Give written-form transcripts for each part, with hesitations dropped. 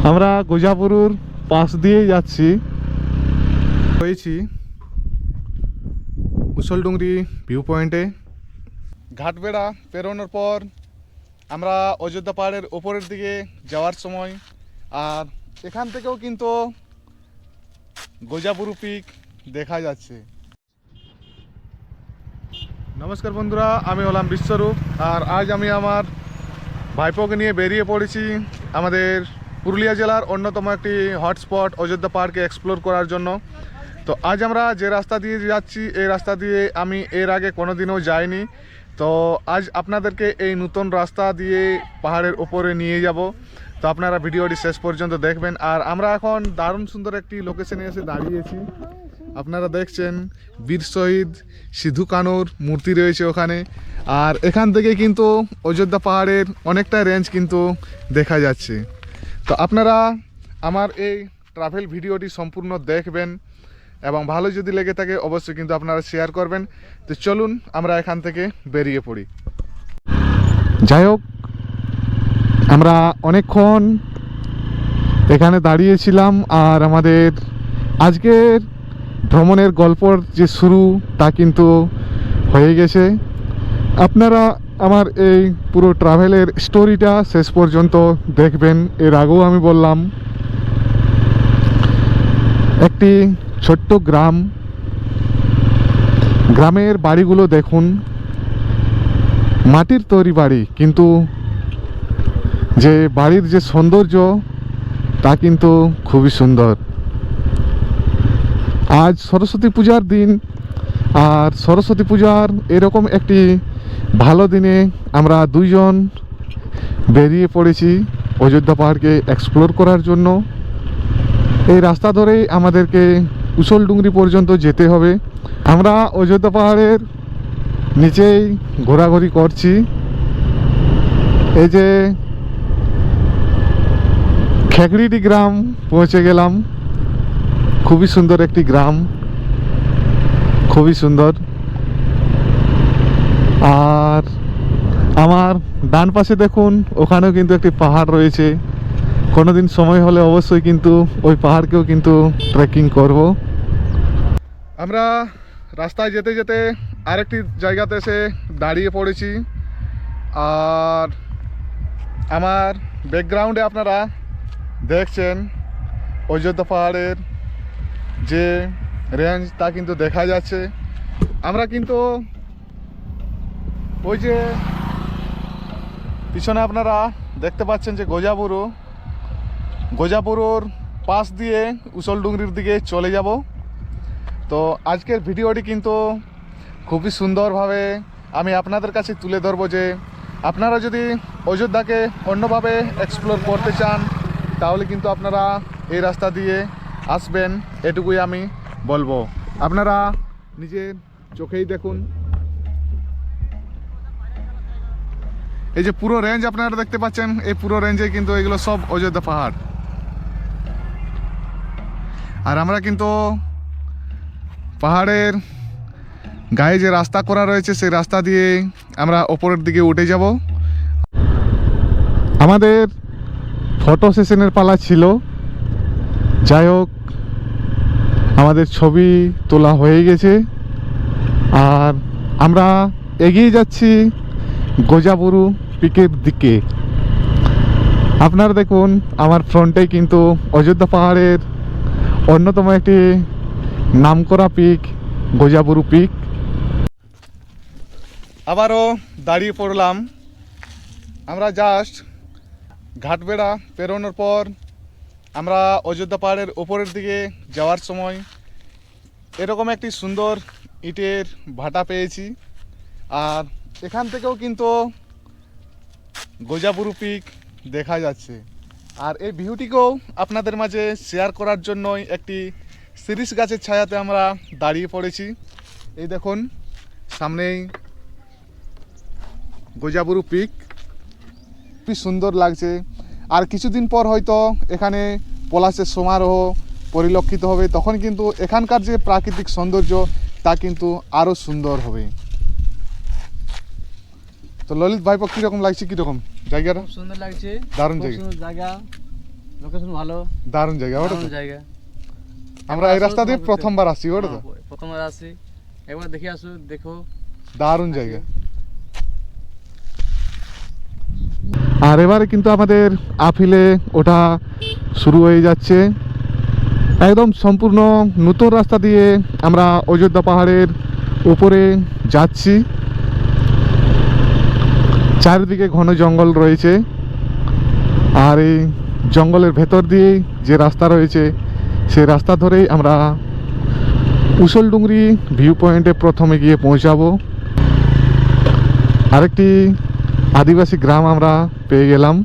আমরা গোজাপুরুর পাশ দিয়ে যাচ্ছি। হয়েছি উসলডুংরি ভিউ পয়েন্টে। ঘাটবেড়া পেরোনোর পর আমরা অযোধ্যা পাহাড়ের ওপরের দিকে যাওয়ার সময়, আর এখান থেকেও কিন্তু গোজাপুরু পিক দেখা যাচ্ছে। নমস্কার বন্ধুরা, আমি হলাম বিশ্বরূপ, আর আজ আমি আমার ভাইপোকে নিয়ে বেরিয়ে পড়েছি আমাদের পুরুলিয়া জেলার অন্যতম একটি হটস্পট অযোধ্যা পাহাড়কে এক্সপ্লোর করার জন্য। তো আজ আমরা যে রাস্তা দিয়ে যাচ্ছি, এই রাস্তা দিয়ে আমি এর আগে কোনোদিনও যাইনি। তো আজ আপনাদেরকে এই নতুন রাস্তা দিয়ে পাহাড়ের ওপরে নিয়ে যাব। তো আপনারা ভিডিওটি শেষ পর্যন্ত দেখবেন। আর আমরা এখন দারুণ সুন্দর একটি লোকেশনে এসে দাঁড়িয়েছি। আপনারা দেখছেন বীর শহীদ সিধু কানুর মূর্তি রয়েছে ওখানে, আর এখান থেকে কিন্তু অযোধ্যা পাহাড়ের অনেকটা রেঞ্জ কিন্তু দেখা যাচ্ছে। তো আপনারা আমার এই ট্রাভেল ভিডিওটি সম্পূর্ণ দেখবেন এবং ভালো যদি লেগে থাকে অবশ্যই কিন্তু আপনারা শেয়ার করবেন। তো চলুন আমরা এখান থেকে বেরিয়ে পড়ি। যাই হোক, আমরা অনেকক্ষণ এখানে দাঁড়িয়েছিলাম, আর আমাদের আজকের ভ্রমণের গল্পর যে শুরু তা কিন্তু হয়ে গেছে। আপনারা আমার এই পুরো ট্রাভেলের স্টোরিটা শেষ পর্যন্ত দেখবেন। এর আগেও আমি বললাম, একটি ছোট্ট গ্রামের বাড়িগুলো দেখুন, মাটির তৈরি বাড়ি, কিন্তু যে বাড়ির যে সৌন্দর্য তা কিন্তু খুবই সুন্দর। আজ সরস্বতী পূজার দিন, আর সরস্বতী পূজার এরকম একটি ভালো দিনে আমরা দুইজন বেরিয়ে পড়েছি অযোধ্যা পাহাড়কে এক্সপ্লোর করার জন্য। এই রাস্তা ধরেই আমাদেরকে উসলডুংরি পর্যন্ত যেতে হবে। আমরা অযোধ্যা পাহাড়ের নিচেই ঘোরাঘুরি করছি। এই যে খেকড়িটি গ্রাম পৌঁছে গেলাম। খুবই সুন্দর একটি গ্রাম, খুবই সুন্দর। আর আমার ডান পাশে দেখুন, ওখানেও কিন্তু একটি পাহাড় রয়েছে। কোনোদিন সময় হলে অবশ্যই কিন্তু ওই পাহাড়কেও কিন্তু ট্রেকিং করব। আমরা রাস্তায় যেতে যেতে আরেকটি জায়গাতে এসে দাঁড়িয়ে পড়েছি, আর আমার ব্যাকগ্রাউন্ডে আপনারা দেখছেন অযোধ্যা পাহাড়ের যে রেঞ্জ তা কিন্তু দেখা যাচ্ছে। আমরা কিন্তু ওই যে পিছনে আপনারা দেখতে পাচ্ছেন যে গোজাপুরুর পাশ দিয়ে উসলডুংরির দিকে চলে যাব। তো আজকের ভিডিওটি কিন্তু খুবই সুন্দরভাবে আমি আপনাদের কাছে তুলে ধরবো যে আপনারা যদি অযোধ্যাকে অন্যভাবে এক্সপ্লোর করতে চান তাহলে কিন্তু আপনারা এই রাস্তা দিয়ে আসবেন, এটুকুই আমি বলবো। আপনারা নিজের চোখেই দেখুন, এই যে পুরো রেঞ্জ আপনারা দেখতে পাচ্ছেন, এই পুরো রেঞ্জে কিন্তু এগুলো সব অযোধ্যা পাহাড়। আর আমরা কিন্তু পাহাড়ের গায়ে যে রাস্তা করা রয়েছে সেই রাস্তা দিয়ে আমরা ওপরের দিকে উঠে যাব। আমাদের ফটো সেশনের পালা ছিল। যাই হোক, আমাদের ছবি তোলা হয়ে গেছে, আর আমরা এগিয়ে যাচ্ছি গোজাপুরু পিকের দিকে। আপনারা দেখুন, আমার ফ্রন্টে কিন্তু অযোধ্যা পাহাড়ের অন্যতম একটি নামকরা পিক গোজাপুরু পিক। আবারও দাঁড়িয়ে পড়লাম। আমরা জাস্ট ঘাটবেড়া পেরোনোর পর আমরা অযোধ্যা পাহাড়ের ওপরের দিকে যাওয়ার সময় এরকম একটি সুন্দর ইটের ভাটা পেয়েছি, আর এখান থেকেও কিন্তু গোজাপুরু পিক দেখা যাচ্ছে। আর এই ভিউটিকেও আপনাদের মাঝে শেয়ার করার জন্যই একটি শিরীষ গাছের ছায়াতে আমরা দাঁড়িয়ে পড়েছি। এই দেখুন সামনেই গোজাপুরু পিক, খুবই সুন্দর লাগছে। আর কিছুদিন পর হয়তো এখানে পলাশের সমারোহ পরিলক্ষিত হবে, তখন কিন্তু এখানকার যে প্রাকৃতিক সৌন্দর্য তা কিন্তু আরও সুন্দর হবে। তো ললিত ভাইপো, কীরকম লাগছে? কীরকম জায়গাটা? সুন্দর লাগছে, দারুণ জায়গা। লোকেশন ভালো, দারুণ জায়গা ওটা তো। দারুণ জায়গা। আমরা এই রাস্তা দিয়ে প্রথমবার আসছি ওটা তো। প্রথমবার আসি, একবার দেখে আসো, দেখো। দারুণ জায়গা। আর এবারে কিন্তু আমাদের আপিলে ওঠা শুরু হয়ে যাচ্ছে। একদম সম্পূর্ণ নতুন রাস্তা দিয়ে আমরা অযোধ্যা পাহাড়ের উপরে যাচ্ছি। চারিদিকে ঘন জঙ্গল রয়েছে, আর এই জঙ্গলের ভেতর দিয়ে যে রাস্তা রয়েছে সেই রাস্তা ধরেই আমরা উসলডুংরি ভিউ পয়েন্টে প্রথমে গিয়ে পৌঁছাবো। আরেকটি আদিবাসী গ্রাম আমরা পেয়ে গেলাম।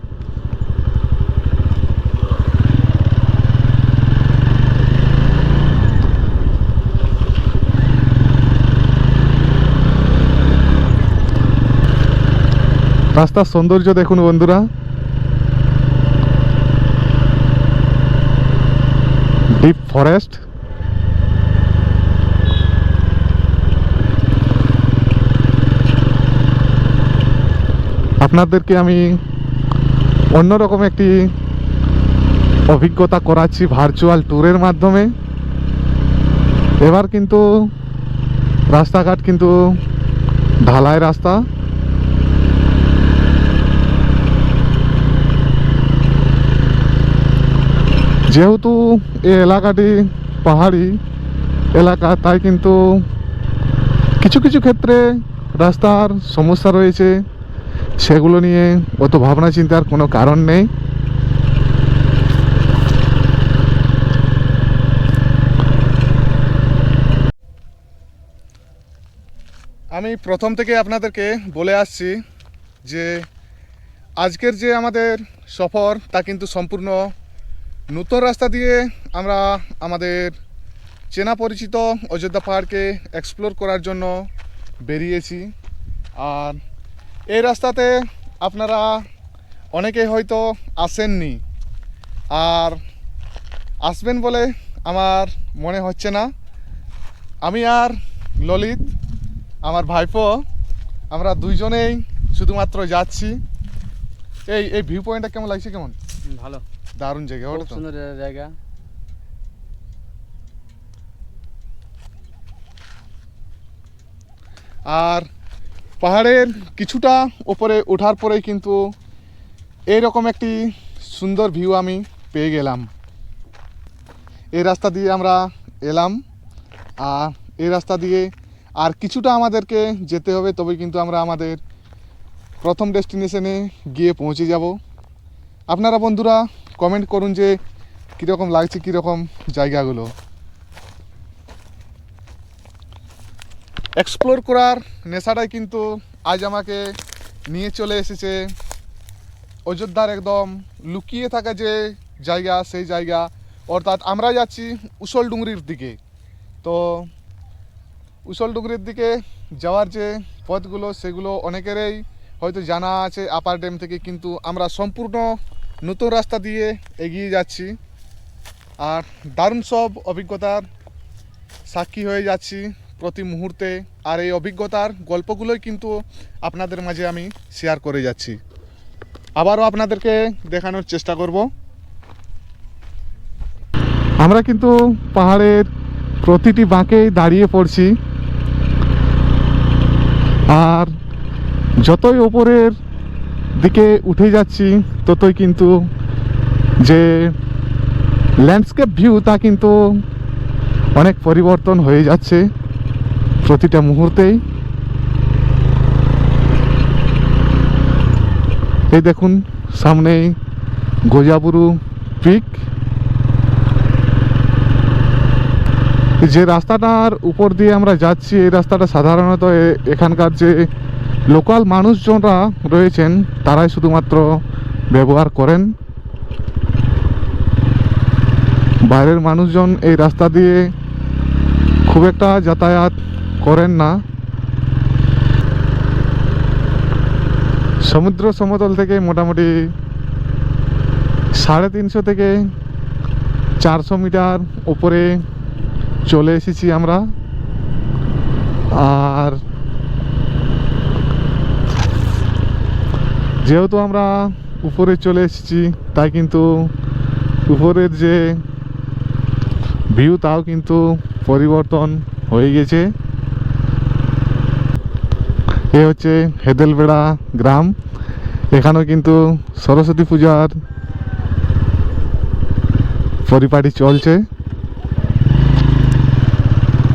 রাস্তার সৌন্দর্য দেখুন বন্ধুরা। Deep forest. আপনাদেরকে আমি অন্যরকম একটি অভিজ্ঞতা করাচ্ছি ভার্চুয়াল ট্যুরের মাধ্যমে। এবার কিন্তু রাস্তাঘাট কিন্তু ঢালাই রাস্তা। যেহেতু এই এলাকাটি পাহাড়ি এলাকা, তাই কিন্তু কিছু কিছু ক্ষেত্রে রাস্তার সমস্যা রয়েছে, সেগুলো নিয়ে অত ভাবনা চিন্তার কোনো কারণ নেই। আমি প্রথম থেকে আপনাদেরকে বলে আসছি যে আজকের যে আমাদের সফর তা কিন্তু সম্পূর্ণ নতুন রাস্তা দিয়ে আমরা আমাদের চেনা পরিচিত অযোধ্যা পাহাড়কে এক্সপ্লোর করার জন্য বেরিয়েছি। আর এই রাস্তাতে আপনারা অনেকেই হয়তো আসেননি, আর আসবেন বলে আমার মনে হচ্ছে না। আমি আর ললিত, আমার ভাইপো, আমরা দুইজনেই শুধুমাত্র যাচ্ছি। এই ভিউ পয়েন্টটা কেমন লাগছে? কেমন? ভালো, দারুণ জায়গা ওটা তো। সুন্দর জায়গা। আর পাহাড়ের কিছুটা উপরে ওঠার পরেই কিন্তু এইরকম একটি সুন্দর ভিউ আমি পেয়ে গেলাম। এই রাস্তা দিয়ে আমরা এলাম, আর এই রাস্তা দিয়ে আর কিছুটা আমাদেরকে যেতে হবে, তবে কিন্তু আমরা আমাদের প্রথম ডেস্টিনেশনে গিয়ে পৌঁছে যাব। আপনারা বন্ধুরা কমেন্ট করুন যে কীরকম লাগছে, কীরকম জায়গাগুলো। এক্সপ্লোর করার নেশাটাই কিন্তু আজ আমাকে নিয়ে চলে এসেছে অযোধ্যার একদম লুকিয়ে থাকা যে জায়গা, সেই জায়গা, অর্থাৎ আমরা যাচ্ছি উসলডুংরির দিকে। তো উসলডুংরির দিকে যাওয়ার যে পথগুলো, সেগুলো অনেকেরই হয়তো জানা আছে আপার ড্যাম থেকে, কিন্তু আমরা সম্পূর্ণ নতুন রাস্তা দিয়ে এগিয়ে যাচ্ছি। আর দারুণ সব অভিজ্ঞতার সাক্ষী হয়ে যাচ্ছি প্রতি মুহূর্তে। আর এই অভিজ্ঞতার গল্পগুলোই কিন্তু আপনাদের মাঝে আমি শেয়ার করে যাচ্ছি, আবারও আপনাদেরকে দেখানোর চেষ্টা করব। আমরা কিন্তু পাহাড়ের প্রতিটি বাঁকেই দাঁড়িয়ে পড়ছি, আর যতই ওপরের দিকে উঠে যাচ্ছি ততই কিন্তু যে ল্যান্ডস্কেপ ভিউ তা কিন্তু অনেক পরিবর্তন হয়ে যাচ্ছে প্রতিটা মুহূর্তেই। এই দেখুন সামনেই গোজাবুরু পিক। যে রাস্তাটার উপর দিয়ে আমরা যাচ্ছি, এই রাস্তাটা সাধারণত এখানকার যে লোকাল মানুষজনরা রয়েছেন তারাই শুধুমাত্র ব্যবহার করেন। বাইরের মানুষজন এই রাস্তা দিয়ে খুব একটা যাতায়াত করেন না। সমুদ্র সমতল থেকে মোটামুটি 350 থেকে 400 মিটার উপরে চলে এসেছি আমরা। আর যেহেতু আমরা উপরে চলে এসেছি, তাই কিন্তু উপরের যে ভিউ তাও কিন্তু পরিবর্তন হয়ে গেছে। এ হচ্ছে হেদেলবেড়া গ্রাম। এখানেও কিন্তু সরস্বতী পূজার পরিপাটি চলছে।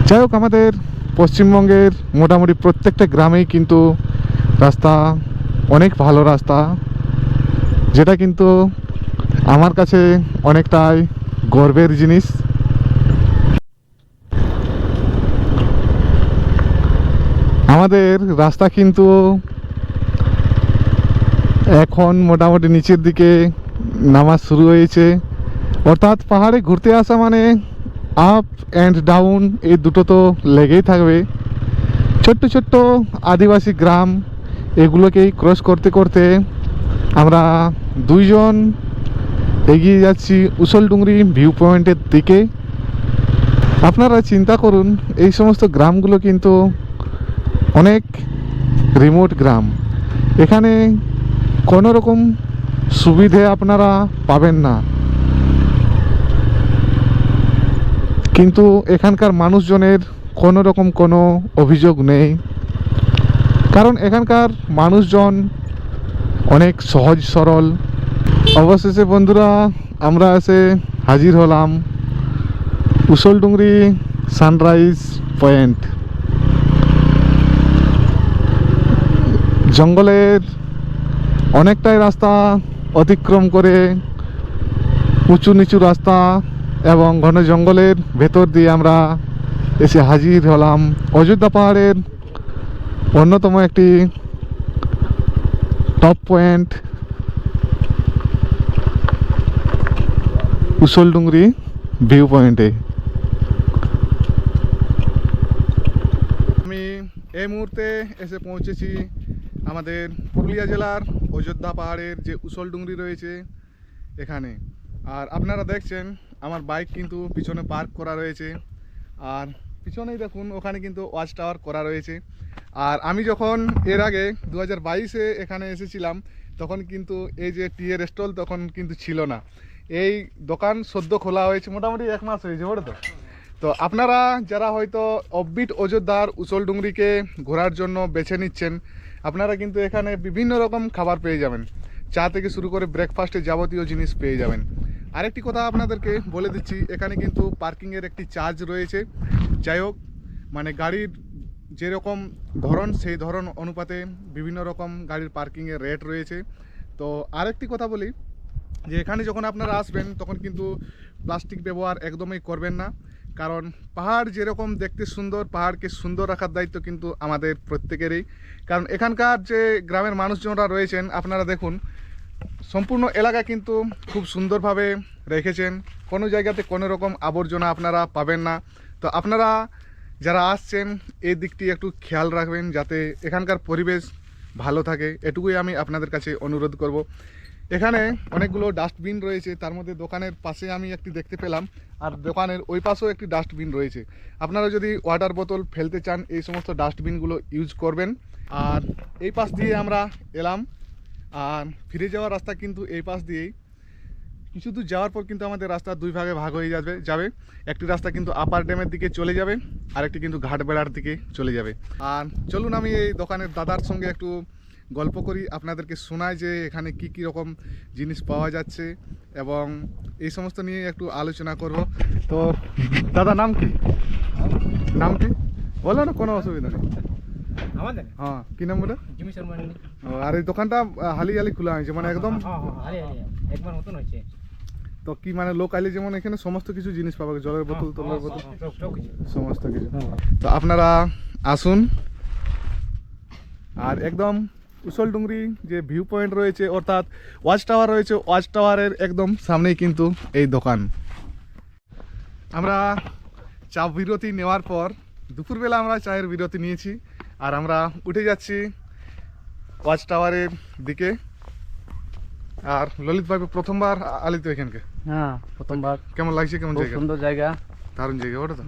যাই হোক, আমাদের পশ্চিমবঙ্গের মোটামুটি প্রত্যেকটা গ্রামেই কিন্তু রাস্তা অনেক ভালো রাস্তা, যেটা কিন্তু আমার কাছে অনেকটাই গর্বের জিনিস। আমাদের রাস্তা কিন্তু এখন মোটামুটি নিচের দিকে নামা শুরু হয়েছে, অর্থাৎ পাহাড়ে ঘুরতে আসা মানে আপ অ্যান্ড ডাউন এই দুটো তো লেগেই থাকবে। ছোট্ট ছোট্ট আদিবাসী গ্রাম, এগুলোকেই ক্রস করতে করতে আমরা দুইজন এগিয়ে যাচ্ছি উসলডুংরি ভিউ পয়েন্টের দিকে। আপনারা চিন্তা করুন, এই সমস্ত গ্রামগুলো কিন্তু অনেক রিমোট গ্রাম। এখানে কোনো রকম সুবিধে আপনারা পাবেন না, কিন্তু এখানকার মানুষজনের কোনো রকম কোনো অভিযোগ নেই, কারণ এখানকার মানুষজন অনেক সহজ সরল। অবশেষে বন্ধুরা, আমরা এসে হাজির হলাম উসলডুংরি সানরাইজ পয়েন্ট। জঙ্গলের অনেকটাই রাস্তা অতিক্রম করে উঁচু নিচু রাস্তা এবং ঘন জঙ্গলের ভেতর দিয়ে আমরা এসে হাজির হলাম অযোধ্যা পাহাড়ের অন্যতম একটি টপ পয়েন্ট উসলডুংরি ভিউ পয়েন্টে। আমি এই মুহূর্তে এসে পৌঁছেছি আমাদের পুরুলিয়া জেলার অযোধ্যা পাহাড়ের যে উসলডুংরি রয়েছে এখানে। আর আপনারা দেখছেন আমার বাইক কিন্তু পিছনে পার্ক করা রয়েছে, আর পিছনেই দেখুন ওখানে কিন্তু ওয়াচ টাওয়ার করা রয়েছে। আর আমি যখন এর আগে 2022-এ এখানে এসেছিলাম, তখন কিন্তু এই যে টিয়ের স্টল তখন কিন্তু ছিল না। এই দোকান সদ্য খোলা হয়েছে, মোটামুটি 1 মাস হয়েছে বলে তো। তো আপনারা যারা হয়তো অফবিট অযোধ্যার উসলডুংরিকে ঘোরার জন্য বেছে নিচ্ছেন, আপনারা কিন্তু এখানে বিভিন্ন রকম খাবার পেয়ে যাবেন, চা থেকে শুরু করে ব্রেকফাস্টে যাবতীয় জিনিস পেয়ে যাবেন। আরেকটি কথা আপনাদেরকে বলে দিচ্ছি, এখানে কিন্তু পার্কিংয়ের একটি চার্জ রয়েছে। যাই হোক, মানে গাড়ির যেরকম ধরন সেই ধরন অনুপাতে বিভিন্ন রকম গাড়ির পার্কিংয়ের রেট রয়েছে। তো আরেকটি কথা বলি যে এখানে যখন আপনারা আসবেন তখন কিন্তু প্লাস্টিক ব্যবহার একদমই করবেন না, কারণ পাহাড় যেরকম দেখতে সুন্দর, পাহাড়কে সুন্দর রাখার দায়িত্ব কিন্তু আমাদের প্রত্যেকেরই। কারণ এখানকার যে গ্রামের মানুষজনরা রয়েছেন, আপনারা দেখুন সম্পূর্ণ এলাকা কিন্তু খুব সুন্দরভাবে রেখেছেন, কোনো জায়গাতে কোনো রকম আবর্জনা আপনারা পাবেন না। তো আপনারা যারা আসছেন এই দিকটি একটু খেয়াল রাখবেন যাতে এখানকার পরিবেশ ভালো থাকে, এটুকুই আমি আপনাদের কাছে অনুরোধ করব। এখানে অনেকগুলো ডাস্টবিন রয়েছে, তার মধ্যে দোকানের পাশে আমি একটি দেখতে পেলাম, আর দোকানের ওই পাশেও একটি ডাস্টবিন রয়েছে। আপনারা যদি ওয়াটার বোতল ফেলতে চান এই সমস্ত ডাস্টবিনগুলো ইউজ করবেন। আর এই পাশ দিয়ে আমরা এলাম, আর ফিরে যাওয়ার রাস্তা কিন্তু এই পাশ দিয়েই। কিছু দূর যাওয়ার পর কিন্তু আমাদের রাস্তা দুই ভাগে ভাগ হয়ে যাবে। একটি রাস্তা কিন্তু আপার ড্যামের দিকে চলে যাবে, আরেকটি কিন্তু ঘাটবেড়ার দিকে চলে যাবে। আর চলুন আমি এই দোকানের দাদার সঙ্গে একটু গল্প করি, আপনাদেরকে শোনাই যে এখানে কি কি রকম জিনিস পাওয়া যাচ্ছে এবং এই সমস্ত নিয়ে একটু আলোচনা করব। তো দাদা নাম কি? নাম কি বলো না, কোনো অসুবিধা নেই। আমাদের হ্যাঁ, কি নাম বলে? জিমি শর্মা নি। আর এই দোকানটা হালি খোলা হয়েছে, মানে একদম আরে একবার মতন হয়েছে। তো কি মানে লোক আইলে যেমন এখানে সমস্ত কিছু জিনিস পাবে, জলের বোতল, তলের বোতল, সমস্ত কিছু। তো আপনারা আসুন। আর একদম উসলডুংরি যে ভিউ পয়েন্ট রয়েছে অর্থাৎ ওয়াচ টাওয়ার রয়েছে, ওয়াচ টাওয়ারের একদম সামনেই কিন্তু এই দোকান। আমরা চা বিরতি নেওয়ার পর দুপুরবেলা আমরা চায়ের বিরতি নিয়েছি, আর আমরা উঠে যাচ্ছি ওয়াচ টাওয়ারের দিকে। আর ললিত ভাই প্রথমবার আলি তো এখানকে? হ্যাঁ, প্রথমবার। কেমন লাগছে? কেমন খুব জায়গা? সুন্দর জায়গা, দারুণ জায়গা ওটা তো।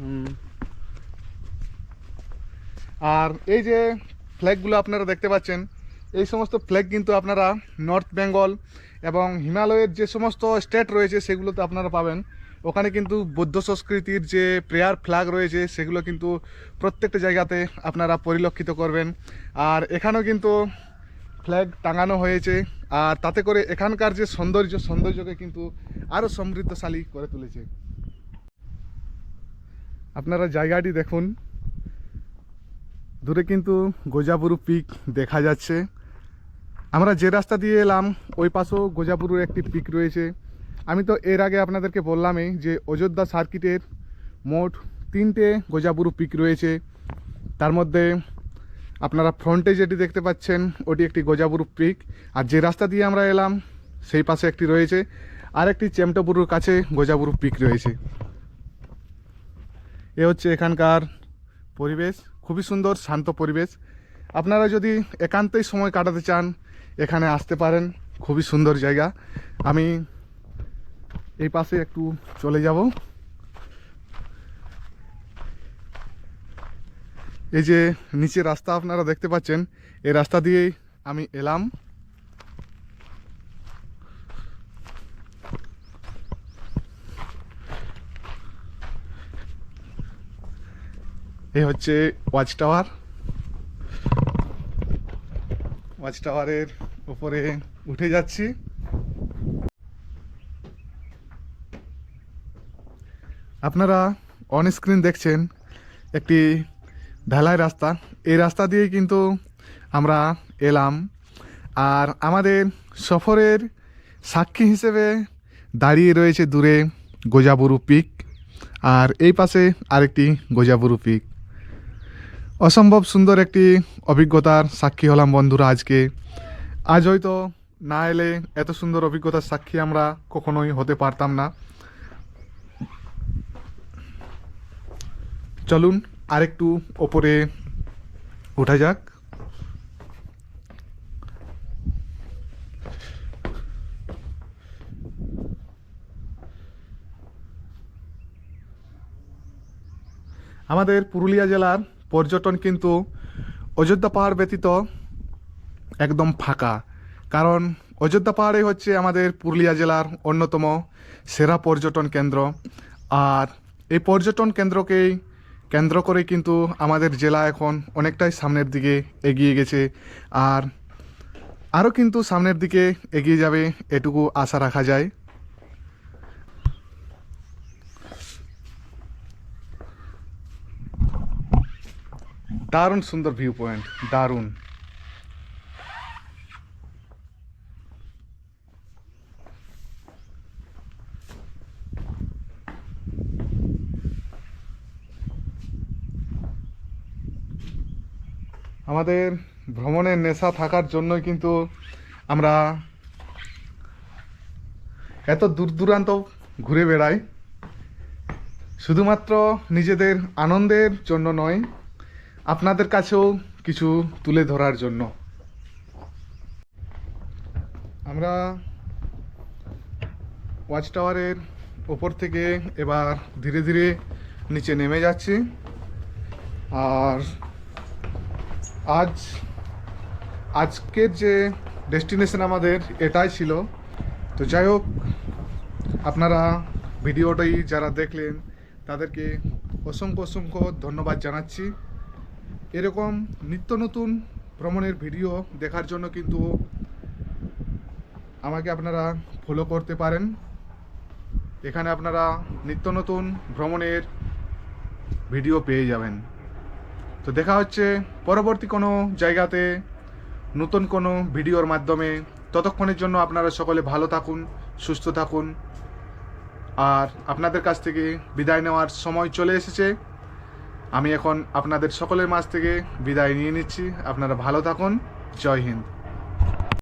আর এই যে ফ্ল্যাগগুলো আপনারা দেখতে পাচ্ছেন, এই সমস্ত ফ্ল্যাগ কিন্তু আপনারা নর্থ বেঙ্গল এবং হিমালয়ের যে সমস্ত স্টেট রয়েছে সেগুলোতে আপনারা পাবেন। ওখানে কিন্তু বৌদ্ধ সংস্কৃতির যে প্রেয়ার ফ্ল্যাগ রয়েছে সেগুলো কিন্তু প্রত্যেকটা জায়গাতে আপনারা পরিলক্ষিত করবেন। আর এখানেও কিন্তু ফ্ল্যাগ টাঙানো হয়েছে, আর তাতে করে এখানকার যে সৌন্দর্যকে কিন্তু আরও সমৃদ্ধশালী করে তুলেছে। আপনারা জায়গাটি দেখুন, দূরে কিন্তু গোজাবুরু পিক দেখা যাচ্ছে। আমরা যে রাস্তা দিয়ে এলাম ওই পাশেও গোজাবুরুর একটি পিক রয়েছে। আমি তো এর আগে আপনাদেরকে বললামই যে অযোধ্যা সার্কিটের মোট 3টে গোজাবুরু পিক রয়েছে। তার মধ্যে আপনারা ফ্রন্টে যেটি দেখতে পাচ্ছেন ওটি একটি গোজাবুরু পিক, আর যে রাস্তা দিয়ে আমরা এলাম সেই পাশে একটি রয়েছে, আর একটি চেমটাবুরুর কাছে গোজাবুরু পিক রয়েছে। এ হচ্ছে এখানকার পরিবেশ, খুবই সুন্দর শান্ত পরিবেশ। আপনারা যদি একান্তই সময় কাটাতে চান এখানে আসতে পারেন, খুবই সুন্দর জায়গা। আমি এই পাশে একটু চলে যাব। এই যে নিচে রাস্তা আপনারা দেখতে পাচ্ছেন, এই রাস্তা দিয়েই আমি এলাম। এই হচ্ছে ওয়াচ টাওয়ার। ওয়াচ টাওয়ারের উপরে উঠে যাচ্ছি। আপনারা অন স্ক্রিন দেখছেন একটি ঢালাই রাস্তা। এই রাস্তা দিয়ে কিন্তু আমরা এলাম, আর আমাদের সফরের সাক্ষী হিসেবে দাঁড়িয়ে রয়েছে দূরে গোজাবুরু পিক, আর এই পাশে আরেকটি গোজাবুরু পিক। অসম্ভব সুন্দর একটি অভিজ্ঞতার সাক্ষী হলাম বন্ধুরা আজকে। আজ হয়তো না এলে এত সুন্দর অভিজ্ঞতার সাক্ষী আমরা কখনোই হতে পারতাম না। চলুন আরেকটু ওপরে ওঠা যাক। আমাদের পুরুলিয়া জেলার পর্যটন কিন্তু অযোধ্যা পাহাড় ব্যতীত একদম ফাঁকা, কারণ অযোধ্যা পাহাড়ে হচ্ছে আমাদের পুরুলিয়া জেলার অন্যতম সেরা পর্যটন কেন্দ্র। আর এই পর্যটন কেন্দ্রকেই কেন্দ্র করে কিন্তু আমাদের জেলা এখন অনেকটাই সামনের দিকে এগিয়ে গেছে, আর আরও কিন্তু সামনের দিকে এগিয়ে যাবে এটুকু আশা রাখা যায়। দারুণ সুন্দর ভিউ পয়েন্ট, দারুণ। আমাদের ভ্রমণের নেশা থাকার জন্যই কিন্তু আমরা এত দূর দূরান্ত ঘুরে বেড়াই, শুধুমাত্র নিজেদের আনন্দের জন্য নয়, আপনাদের কাছেও কিছু তুলে ধরার জন্য। আমরা ওয়াচ টাওয়ারের ওপর থেকে এবার ধীরে ধীরে নিচে নেমে যাচ্ছি। আর আজকের যে ডেস্টিনেশন আমাদের এটাই ছিল। তো যাই হোক, আপনারা ভিডিওটাই যারা দেখলেন তাদেরকে অসংখ্য অসংখ্য ধন্যবাদ জানাচ্ছি। এরকম নিত্য নতুন ভ্রমণের ভিডিও দেখার জন্য কিন্তু আমাকে আপনারা ফলো করতে পারেন। এখানে আপনারা নিত্য নতুন ভ্রমণের ভিডিও পেয়ে যাবেন। তো দেখা হচ্ছে পরবর্তী কোনো জায়গাতে নতুন কোনো ভিডিওর মাধ্যমে। ততক্ষণের জন্য আপনারা সকলে ভালো থাকুন, সুস্থ থাকুন। আর আপনাদের কাছ থেকে বিদায় নেওয়ার সময় চলে এসেছে। আমি এখন আপনাদের সকলের মাঝ থেকে বিদায় নিয়ে নিচ্ছি। আপনারা ভালো থাকুন। জয় হিন্দ।